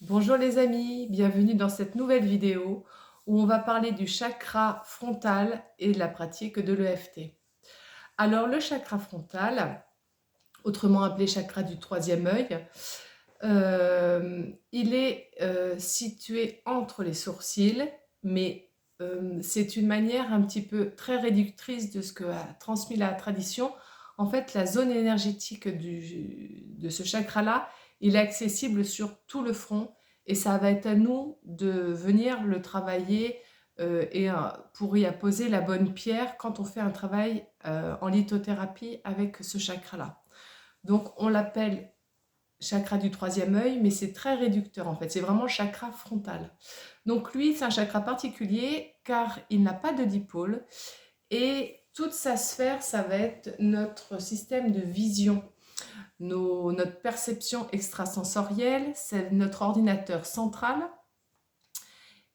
Bonjour les amis, bienvenue dans cette nouvelle vidéo où on va parler du chakra frontal et de la pratique de l'EFT. Alors le chakra frontal, autrement appelé chakra du troisième œil, il est situé entre les sourcils, mais c'est une manière un petit peu très réductrice de ce que a transmis la tradition. En fait, la zone énergétique de ce chakra-là, il est accessible sur tout le front et ça va être à nous de venir le travailler pour y apposer la bonne pierre quand on fait un travail en lithothérapie avec ce chakra-là. Donc on l'appelle chakra du troisième œil, mais c'est très réducteur en fait, c'est vraiment chakra frontal. Donc lui, c'est un chakra particulier car il n'a pas de dipôle et toute sa sphère, ça va être notre système de vision, notre perception extrasensorielle, c'est notre ordinateur central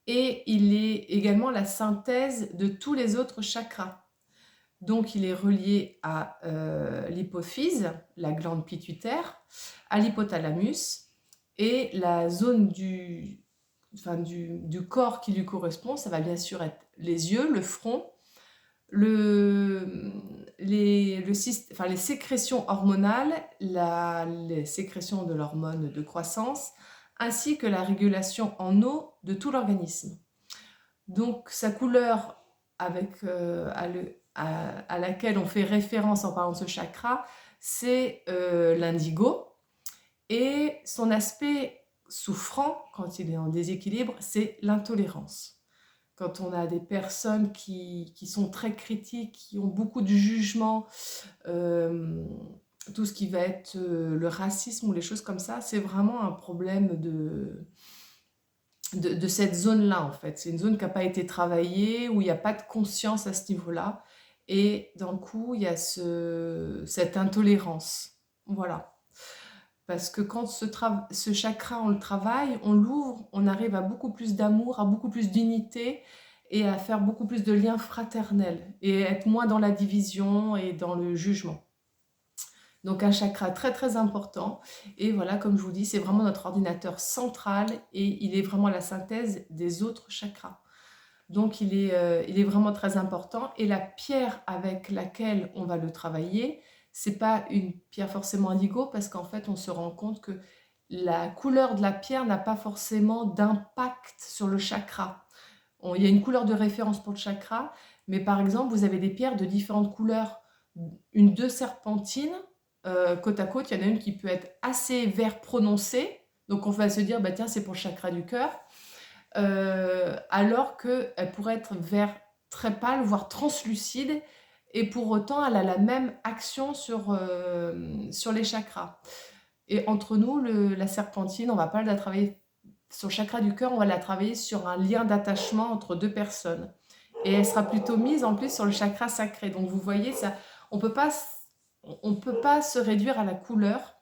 et il est également la synthèse de tous les autres chakras. Donc, il est relié à l'hypophyse, la glande pituitaire, à l'hypothalamus et la zone du corps qui lui correspond, ça va bien sûr être les yeux, le front, les sécrétions hormonales, les sécrétions de l'hormone de croissance, ainsi que la régulation en eau de tout l'organisme. Donc sa couleur à laquelle on fait référence en parlant de ce chakra, c'est l'indigo. Et son aspect souffrant, quand il est en déséquilibre, c'est l'intolérance. Quand on a des personnes qui sont très critiques, qui ont beaucoup de jugement, tout ce qui va être le racisme ou les choses comme ça, c'est vraiment un problème de cette zone-là, en fait. C'est une zone qui n'a pas été travaillée, où il n'y a pas de conscience à ce niveau-là. Et d'un coup, il y a cette intolérance. Voilà. Parce que quand ce chakra, on le travaille, on l'ouvre, on arrive à beaucoup plus d'amour, à beaucoup plus d'unité et à faire beaucoup plus de liens fraternels et être moins dans la division et dans le jugement. Donc un chakra très très important et voilà, comme je vous dis, c'est vraiment notre ordinateur central et il est vraiment la synthèse des autres chakras. Donc il est vraiment très important et la pierre avec laquelle on va le travailler, c'est pas une pierre forcément indigo parce qu'en fait on se rend compte que la couleur de la pierre n'a pas forcément d'impact sur le chakra. Il y a une couleur de référence pour le chakra, mais par exemple vous avez des pierres de différentes couleurs, une deux serpentines côte à côte, il y en a une qui peut être assez vert prononcé, donc on va se dire bah tiens c'est pour le chakra du cœur, alors qu'elle pourrait être vert très pâle, voire translucide, et pour autant elle a la même action sur les chakras. Et entre nous, la serpentine, on va pas la travailler sur le chakra du cœur, on va la travailler sur un lien d'attachement entre deux personnes. Et elle sera plutôt mise en plus sur le chakra sacré. Donc vous voyez, ça, on peut pas, on peut pas se réduire à la couleur.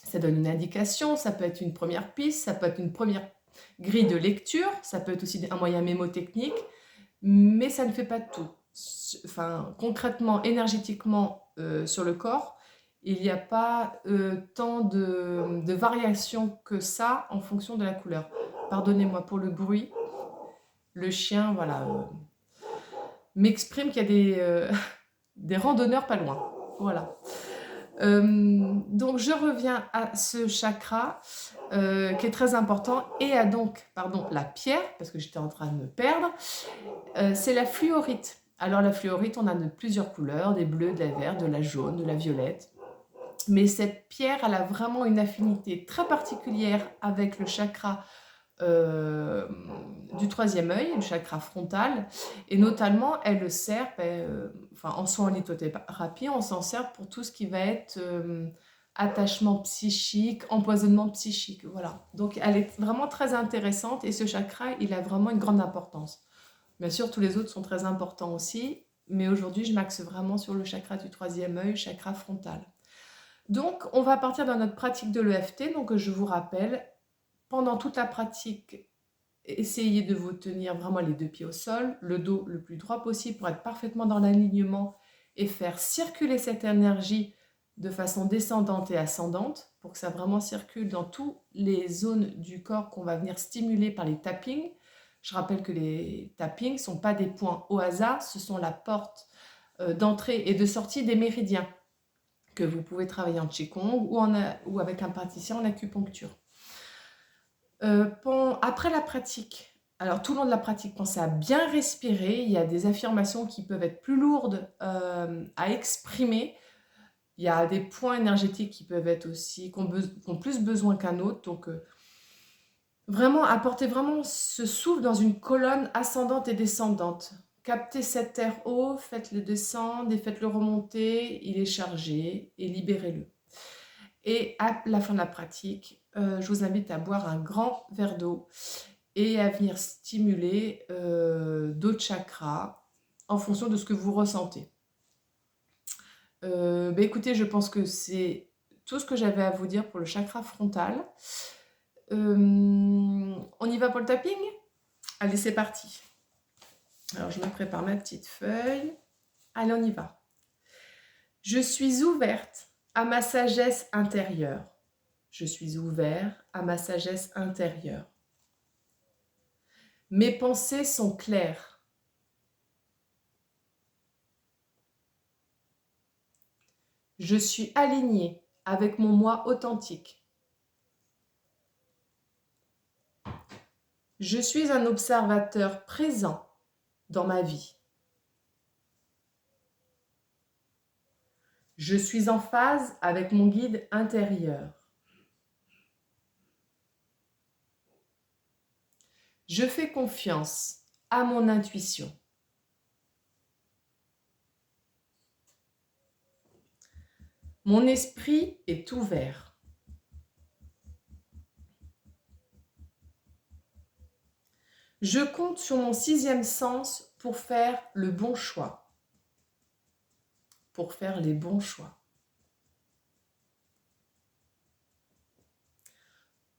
Ça donne une indication, ça peut être une première piste, ça peut être une première grille de lecture, ça peut être aussi un moyen mémotechnique, mais ça ne fait pas tout. Enfin, concrètement, énergétiquement, sur le corps, il n'y a pas tant de variations que ça en fonction de la couleur. Pardonnez-moi pour le bruit. Le chien, voilà, m'exprime qu'il y a des randonneurs pas loin. Voilà. Donc je reviens à ce chakra qui est très important et à donc, pardon, la pierre, parce que j'étais en train de me perdre, c'est la fluorite. Alors la fluorite, on a de plusieurs couleurs, des bleus, de la verte, de la jaune, de la violette. Mais cette pierre, elle a vraiment une affinité très particulière avec le chakra euh, du troisième œil, le chakra frontal, et notamment elle le sert, enfin en soins en lithothérapie, on s'en sert pour tout ce qui va être attachement psychique, empoisonnement psychique, voilà. Donc elle est vraiment très intéressante et ce chakra, il a vraiment une grande importance. Bien sûr, tous les autres sont très importants aussi, mais aujourd'hui je m'axe vraiment sur le chakra du troisième œil, chakra frontal. Donc on va partir dans notre pratique de l'EFT, donc je vous rappelle, pendant toute la pratique, essayez de vous tenir vraiment les deux pieds au sol, le dos le plus droit possible pour être parfaitement dans l'alignement et faire circuler cette énergie de façon descendante et ascendante pour que ça vraiment circule dans toutes les zones du corps qu'on va venir stimuler par les tappings. Je rappelle que les tappings ne sont pas des points au hasard, ce sont la porte d'entrée et de sortie des méridiens que vous pouvez travailler en Qigong ou avec un praticien en acupuncture. Après la pratique, alors tout le long de la pratique, pensez à bien respirer. Il y a des affirmations qui peuvent être plus lourdes à exprimer. Il y a des points énergétiques qui peuvent être aussi, qui ont plus besoin qu'un autre. Donc, vraiment, apportez vraiment ce souffle dans une colonne ascendante et descendante. Captez cet air haut, faites-le descendre et faites-le remonter. Il est chargé et libérez-le. Et à la fin de la pratique, je vous invite à boire un grand verre d'eau et à venir stimuler d'autres chakras en fonction de ce que vous ressentez. Écoutez, je pense que c'est tout ce que j'avais à vous dire pour le chakra frontal. On y va pour le tapping? Allez, c'est parti. Alors, je me prépare ma petite feuille. Allez, on y va. Je suis ouverte à ma sagesse intérieure. Je suis ouvert à ma sagesse intérieure. Mes pensées sont claires. Je suis aligné avec mon moi authentique. Je suis un observateur présent dans ma vie. Je suis en phase avec mon guide intérieur. Je fais confiance à mon intuition. Mon esprit est ouvert. Je compte sur mon sixième sens pour faire le bon choix. Pour faire les bons choix.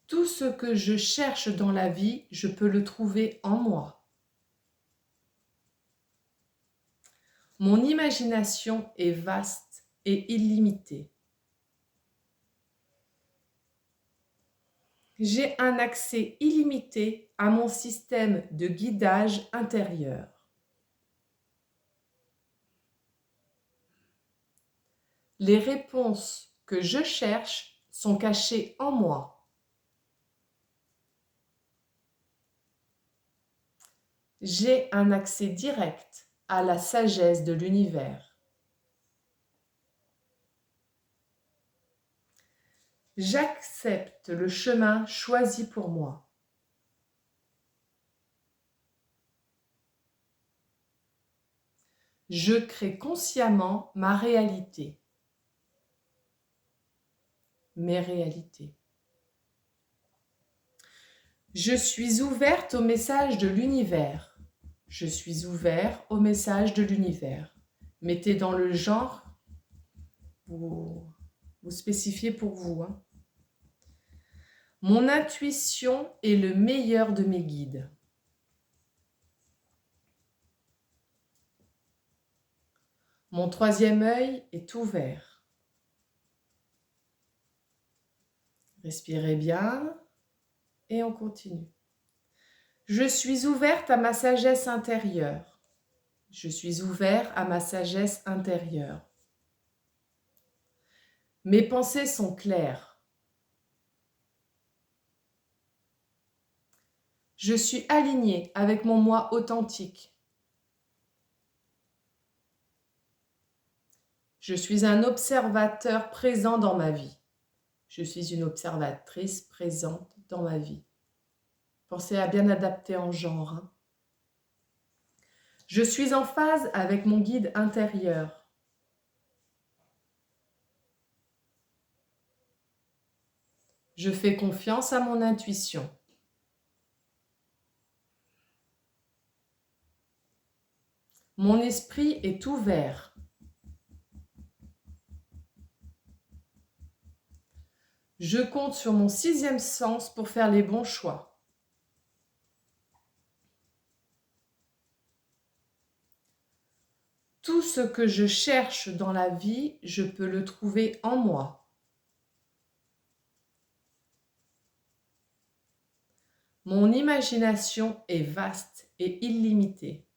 Tout ce que je cherche dans la vie, je peux le trouver en moi. Mon imagination est vaste et illimitée. J'ai un accès illimité à mon système de guidage intérieur. Les réponses que je cherche sont cachées en moi. J'ai un accès direct à la sagesse de l'univers. J'accepte le chemin choisi pour moi. Je crée consciemment ma réalité. Mes réalités. Je suis ouverte au message de l'univers. Je suis ouvert au message de l'univers. Mettez dans le genre, vous spécifiez pour vous. Mon intuition est le meilleur de mes guides. Mon troisième œil est ouvert. Respirez bien et on continue. Je suis ouverte à ma sagesse intérieure. Je suis ouvert à ma sagesse intérieure. Mes pensées sont claires. Je suis aligné avec mon moi authentique. Je suis un observateur présent dans ma vie. Je suis une observatrice présente dans ma vie. Pensez à bien adapter en genre. Je suis en phase avec mon guide intérieur. Je fais confiance à mon intuition. Mon esprit est ouvert. Je compte sur mon sixième sens pour faire les bons choix. Tout ce que je cherche dans la vie, je peux le trouver en moi. Mon imagination est vaste et illimitée.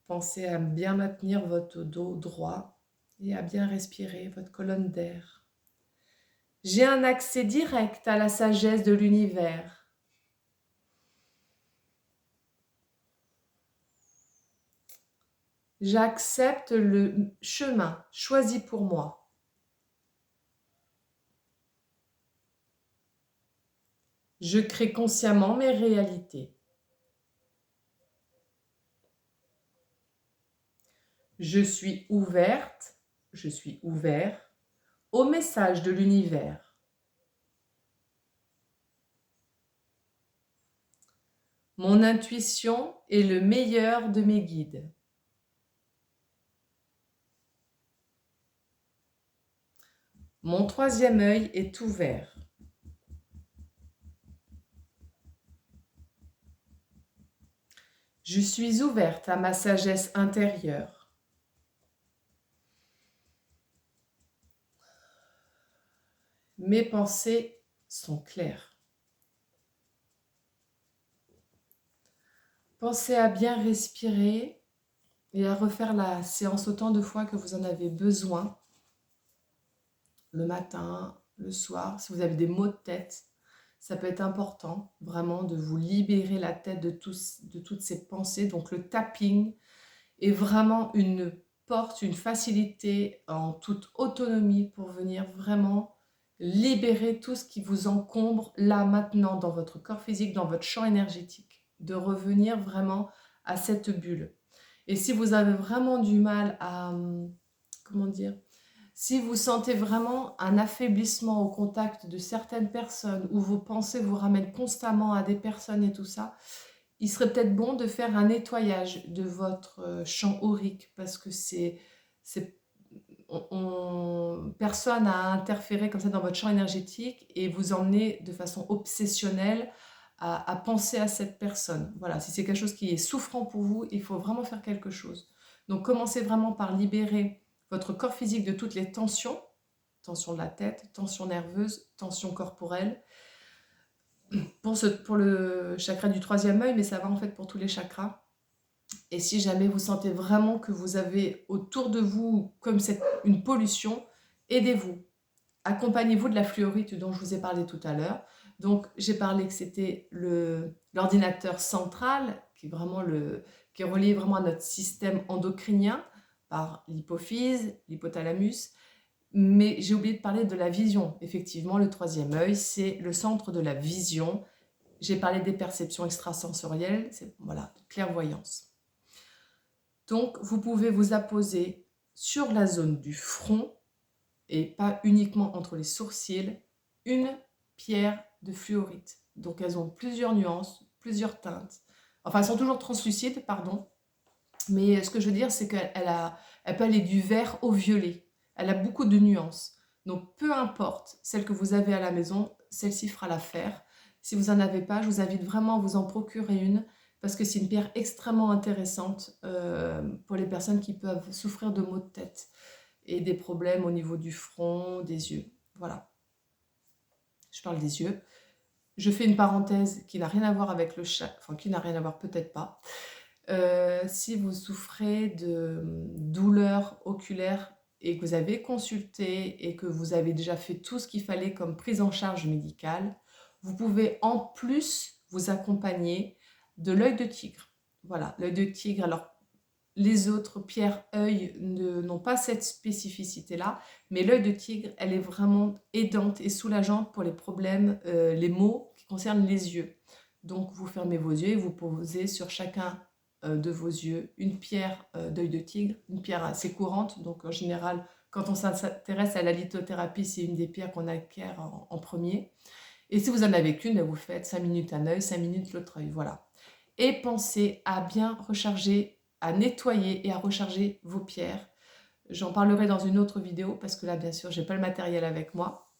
Pensez à bien maintenir votre dos droit et à bien respirer votre colonne d'air. J'ai un accès direct à la sagesse de l'univers. J'accepte le chemin choisi pour moi. Je crée consciemment mes réalités. Je suis ouverte, je suis ouvert au message de l'univers. Mon intuition est le meilleur de mes guides. Mon troisième œil est ouvert. Je suis ouverte à ma sagesse intérieure. Mes pensées sont claires. Pensez à bien respirer et à refaire la séance autant de fois que vous en avez besoin. Le matin, le soir, si vous avez des maux de tête, ça peut être important vraiment de vous libérer la tête de toutes ces pensées. Donc le tapping est vraiment une porte, une facilité en toute autonomie pour venir vraiment libérer tout ce qui vous encombre là maintenant dans votre corps physique, dans votre champ énergétique, de revenir vraiment à cette bulle. Et si vous avez vraiment du mal à, comment dire, si vous sentez vraiment un affaiblissement au contact de certaines personnes ou vos pensées vous ramènent constamment à des personnes et tout ça, il serait peut-être bon de faire un nettoyage de votre champ aurique parce que personne n'a interféré comme ça dans votre champ énergétique et vous emmenez de façon obsessionnelle à penser à cette personne. Voilà, si c'est quelque chose qui est souffrant pour vous, il faut vraiment faire quelque chose. Donc commencez vraiment par libérer votre corps physique de toutes les tensions, tension de la tête, tension nerveuse, tension corporelle, pour le chakra du troisième œil, mais ça va en fait pour tous les chakras. Et si jamais vous sentez vraiment que vous avez autour de vous comme une pollution, aidez-vous. Accompagnez-vous de la fluorite dont je vous ai parlé tout à l'heure. Donc j'ai parlé que c'était l'ordinateur central, qui est relié vraiment à notre système endocrinien par l'hypophyse, l'hypothalamus. Mais j'ai oublié de parler de la vision. Effectivement, le troisième œil, c'est le centre de la vision. J'ai parlé des perceptions extrasensorielles, c'est voilà, clairvoyance. Donc, vous pouvez vous apposer sur la zone du front et pas uniquement entre les sourcils, une pierre de fluorite. Donc, elles ont plusieurs nuances, plusieurs teintes. Enfin, elles sont toujours translucides, pardon. Mais ce que je veux dire, c'est qu'elle peut aller du vert au violet. Elle a beaucoup de nuances. Donc, peu importe celle que vous avez à la maison, celle-ci fera l'affaire. Si vous n'en avez pas, je vous invite vraiment à vous en procurer une parce que c'est une pierre extrêmement intéressante pour les personnes qui peuvent souffrir de maux de tête et des problèmes au niveau du front, des yeux. Voilà, je parle des yeux. Je fais une parenthèse qui n'a rien à voir avec le chat, enfin qui n'a rien à voir peut-être pas. Si vous souffrez de douleurs oculaires et que vous avez consulté et que vous avez déjà fait tout ce qu'il fallait comme prise en charge médicale, vous pouvez en plus vous accompagner de l'œil de tigre. Voilà, l'œil de tigre, alors les autres pierres œil n'ont pas cette spécificité-là, mais l'œil de tigre, elle est vraiment aidante et soulageante pour les problèmes, les maux qui concernent les yeux. Donc vous fermez vos yeux et vous posez sur chacun de vos yeux une pierre d'œil de tigre, une pierre assez courante. Donc en général, quand on s'intéresse à la lithothérapie, c'est une des pierres qu'on acquiert en premier. Et si vous en avez qu'une, vous faites 5 minutes un œil, 5 minutes l'autre œil, voilà. Et pensez à bien recharger, à nettoyer et à recharger vos pierres. J'en parlerai dans une autre vidéo parce que là, bien sûr, je n'ai pas le matériel avec moi.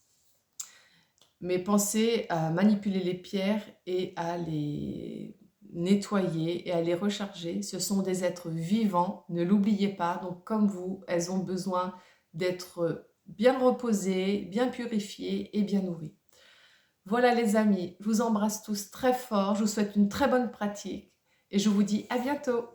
Mais pensez à manipuler les pierres et à les nettoyer et à les recharger. Ce sont des êtres vivants, ne l'oubliez pas. Donc comme vous, elles ont besoin d'être bien reposées, bien purifiées et bien nourries. Voilà les amis, je vous embrasse tous très fort, je vous souhaite une très bonne pratique et je vous dis à bientôt.